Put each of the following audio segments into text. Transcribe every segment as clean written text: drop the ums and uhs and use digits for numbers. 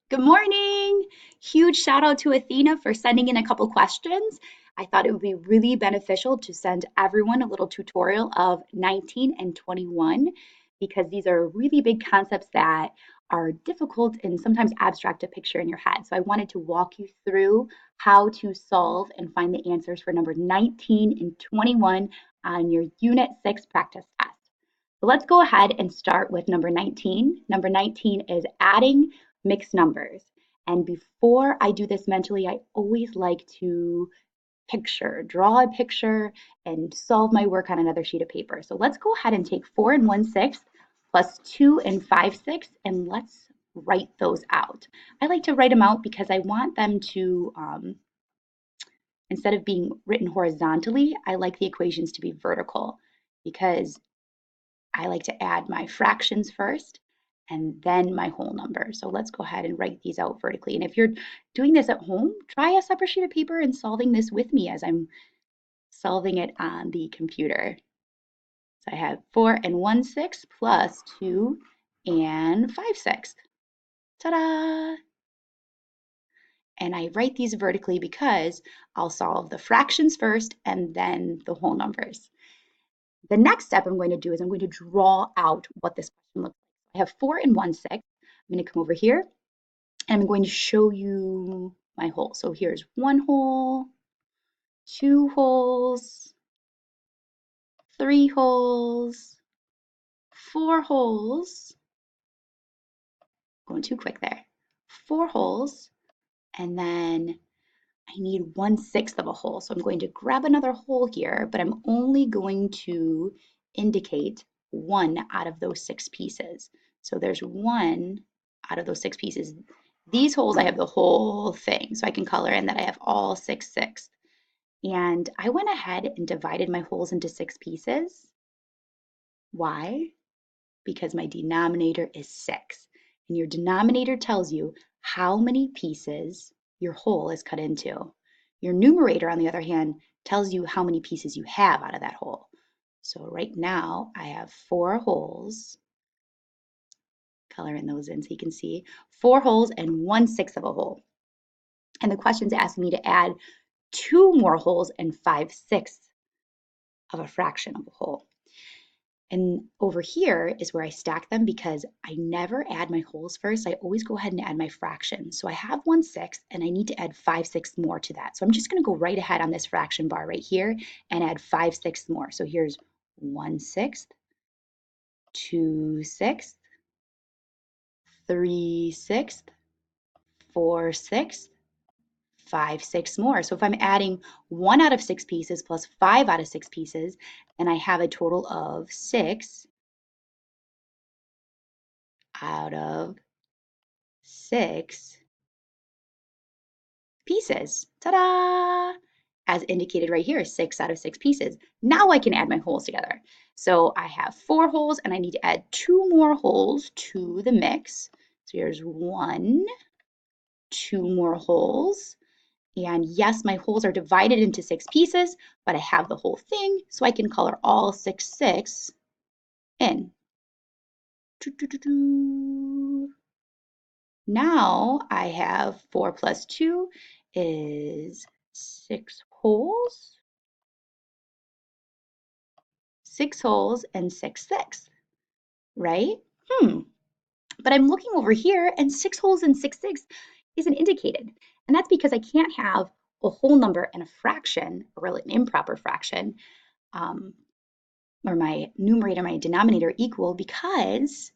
Good morning. Huge shout out to Athena for sending in a couple questions. I thought it would be really beneficial to send everyone a little tutorial of 19 and 21 because these are really big concepts that are difficult and sometimes abstract to picture in your head. So I wanted to walk you through how to solve and find the answers for number 19 and 21 on your Unit 6 practice test. So let's go ahead and start with number 19. Number 19 is adding mixed numbers. And before I do this mentally, I always like to draw a picture, and solve my work on another sheet of paper. So let's go ahead and take 4 and 1/6 plus 2 and 5/6, and let's write those out. I like to write them out because I want them to, instead of being written horizontally, I like the equations to be vertical because I like to add my fractions first and then my whole number. So let's go ahead and write these out vertically. And if you're doing this at home, try a separate sheet of paper and solving this with me as I'm solving it on the computer. So I have 4 and 1/6 plus 2 and 5/6. Ta-da! And I write these vertically because I'll solve the fractions first and then the whole numbers. The next step I'm going to do is I'm going to draw out what this question looks like. I have 4 and 1/6. I'm going to come over here and I'm going to show you my hole. So here's one hole, two holes, three holes, four holes. Going too quick there. Four holes, and then I need 1/6 of a hole. So I'm going to grab another hole here, but I'm only going to indicate one out of those 6 pieces. So there's one out of those 6 pieces. These holes, I have the whole thing, so I can color in that I have all 6/6. And I went ahead and divided my holes into 6 pieces. Why? Because my denominator is 6. And your denominator tells you how many pieces your hole is cut into. Your numerator, on the other hand, tells you how many pieces you have out of that hole. So right now I have 4 holes, coloring those in so you can see, 4 holes and 1/6 of a hole. And the question's asking me to add 2 more holes and 5/6 of a fraction of a hole. And over here is where I stack them because I never add my holes first. I always go ahead and add my fractions. So I have 1/6 and I need to add 5/6 more to that. So I'm just going to go right ahead on this fraction bar right here and add 5/6 more. So here's 1/6, 2/6, 3/6, 4/6, 5/6 more. So if I'm adding 1 out of 6 pieces plus 5 out of 6 pieces, and I have a total of 6 out of 6 pieces. Ta-da! As indicated right here, 6 out of 6 pieces. Now I can add my holes together. So I have 4 holes and I need to add 2 more holes to the mix. So here's 1, 2 more holes. And yes, my holes are divided into 6 pieces, but I have the whole thing, so I can color all 6/6 in. Now I have 4 plus 2 is 6 holes, 6 holes and 6/6, right? But I'm looking over here and 6 holes and 6/6 isn't indicated. And that's because I can't have a whole number and a fraction, or an improper fraction, or my numerator, my denominator equal because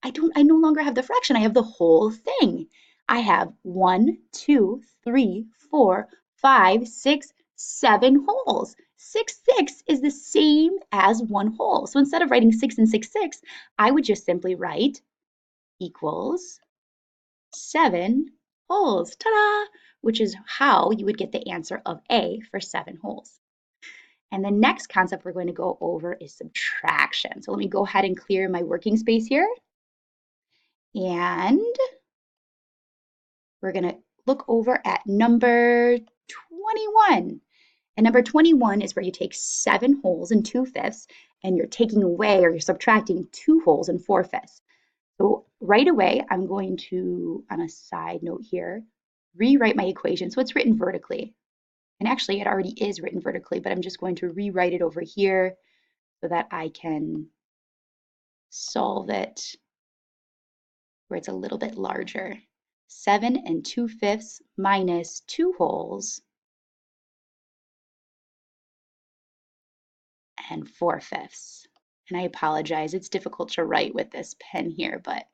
I no longer have the fraction. I have the whole thing. I have 1, 2, 3, 4, 5, 6, 7 holes. 6/6 is the same as 1 hole. So instead of writing 6 and 6/6, I would just simply write equals 7 holes. Ta-da! Which is how you would get the answer of A for 7 holes. And the next concept we're going to go over is subtraction. So let me go ahead and clear my working space here. And we're going to look over at number 21. And number 21 is where you take 7 holes and 2/5, and you're taking away, or you're subtracting 2 holes and 4/5. So right away, I'm going to, on a side note here, rewrite my equation. So it's written vertically. And actually, it already is written vertically, but I'm just going to rewrite it over here so that I can solve it where it's a little bit larger. 7 2/5 minus 2 wholes and 4/5. And I apologize, it's difficult to write with this pen here, but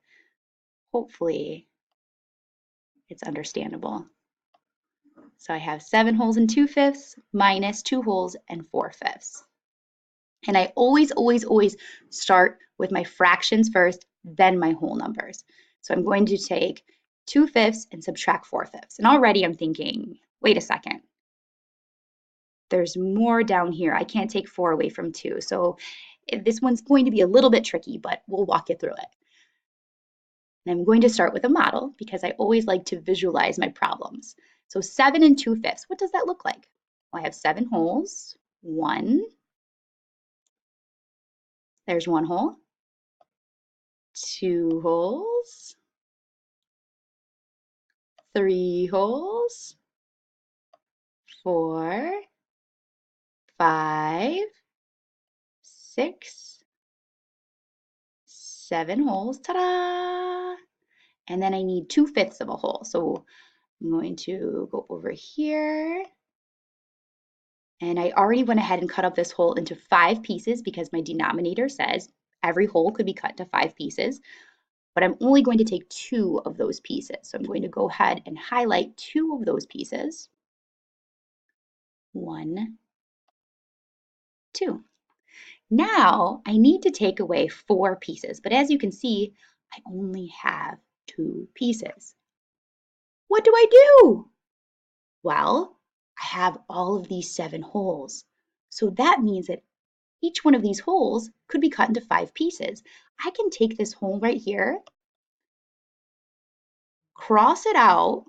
hopefully it's understandable. So I have 7 wholes and 2/5 minus 2 wholes and 4/5. And I always start with my fractions first, then my whole numbers. So I'm going to take 2/5 and subtract 4/5. And already I'm thinking, wait a second, there's more down here. I can't take 4 away from 2. So this one's going to be a little bit tricky, but we'll walk you through it. And I'm going to start with a model because I always like to visualize my problems. So 7 2/5, what does that look like? Well, I have 7 wholes, 1, there's 1 whole, 2 wholes, 3 wholes, 4, 5, 6, 7 holes, ta-da! And then I need 2/5 of a hole. So I'm going to go over here, and I already went ahead and cut up this hole into 5 pieces because my denominator says every hole could be cut into 5 pieces, but I'm only going to take 2 of those pieces. So I'm going to go ahead and highlight 2 of those pieces. 1, 2. Now I need to take away 4 pieces, but as you can see, I only have 2 pieces. What do I do? Well, I have all of these 7 holes. So that means that each one of these holes could be cut into 5 pieces. I can take this hole right here, cross it out.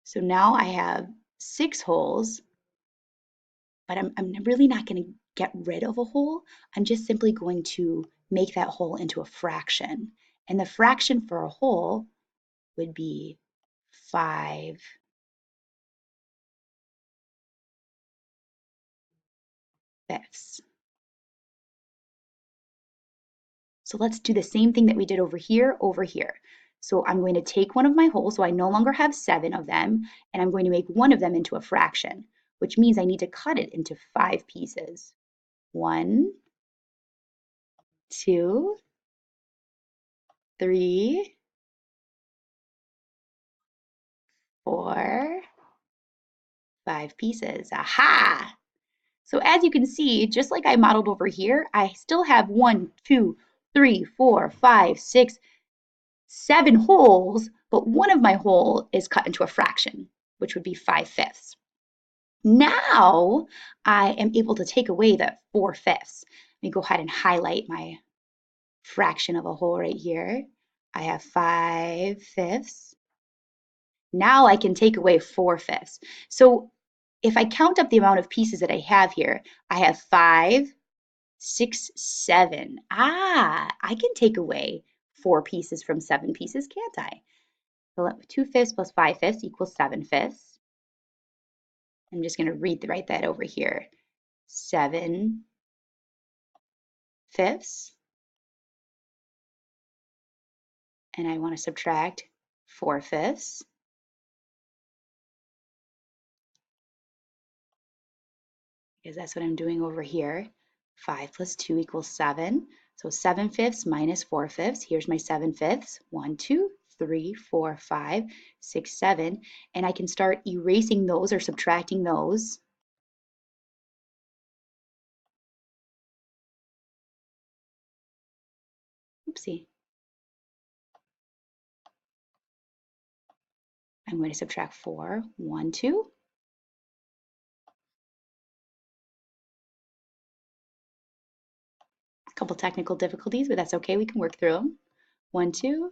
So now I have 6 holes, but I'm really not going to get rid of a hole. I'm just simply going to make that hole into a fraction. And the fraction for a hole would be 5/5. So let's do the same thing that we did over here, over here. So I'm going to take one of my holes, so I no longer have 7 of them, and I'm going to make one of them into a fraction, which means I need to cut it into 5 pieces. 1, 2, 3, 4, 5 pieces. Aha! So as you can see, just like I modeled over here, I still have 1, 2, 3, 4, 5, 6, 7 holes, but one of my hole is cut into a fraction, which would be 5/5. Now I am able to take away that 4/5. Let me go ahead and highlight my fraction of a hole right here. I have 5/5. Now I can take away 4/5. So if I count up the amount of pieces that I have here, I have 5, 6, 7. I can take away 4 pieces from 7 pieces, can't I? So 2/5 plus 5/5 equals 7/5. I'm just going to write that over here. 7/5. And I want to subtract 4/5. Because that's what I'm doing over here. 5 plus 2 equals 7. So 7/5 minus 4/5. Here's my 7/5. 1, 2, 3, 4, 5, 6, 7. And I can start erasing those or subtracting those. Oopsie. I'm going to subtract 4. 1, 2. A couple technical difficulties, but that's okay. We can work through them. 1, 2,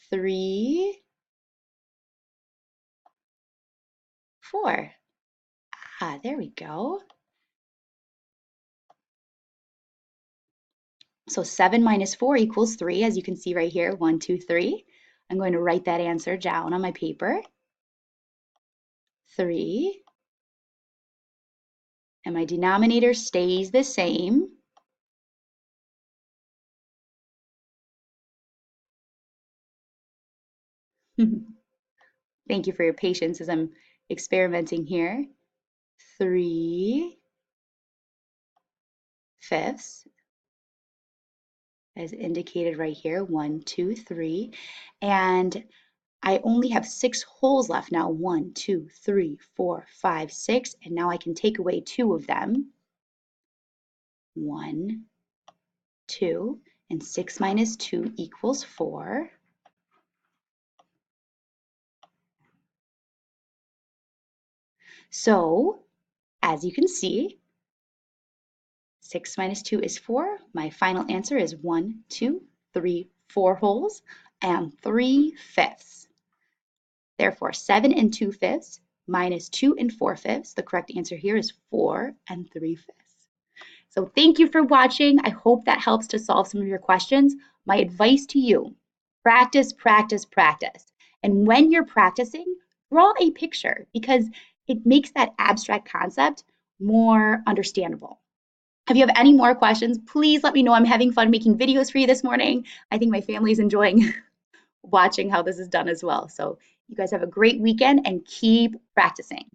3, 4. There we go. So 7 minus 4 equals 3, as you can see right here, 1, 2, 3. I'm going to write that answer down on my paper. 3. And my denominator stays the same. Thank you for your patience as I'm experimenting here. 3 fifths, as indicated right here, 1, 2, 3. And I only have 6 wholes left now. 1, 2, 3, 4, 5, 6. And now I can take away 2 of them. 1, 2. And 6 minus 2 equals 4. So, as you can see, 6 minus 2 is 4. My final answer is 1, 2, 3, 4 wholes and 3 fifths. Therefore, 7 and 2 fifths minus 2 and 4 fifths. The correct answer here is 4 and 3 fifths. So thank you for watching. I hope that helps to solve some of your questions. My advice to you, practice, practice, practice. And when you're practicing, draw a picture because it makes that abstract concept more understandable. If you have any more questions, please let me know. I'm having fun making videos for you this morning. I think my family is enjoying watching how this is done as well. So you guys have a great weekend and keep practicing.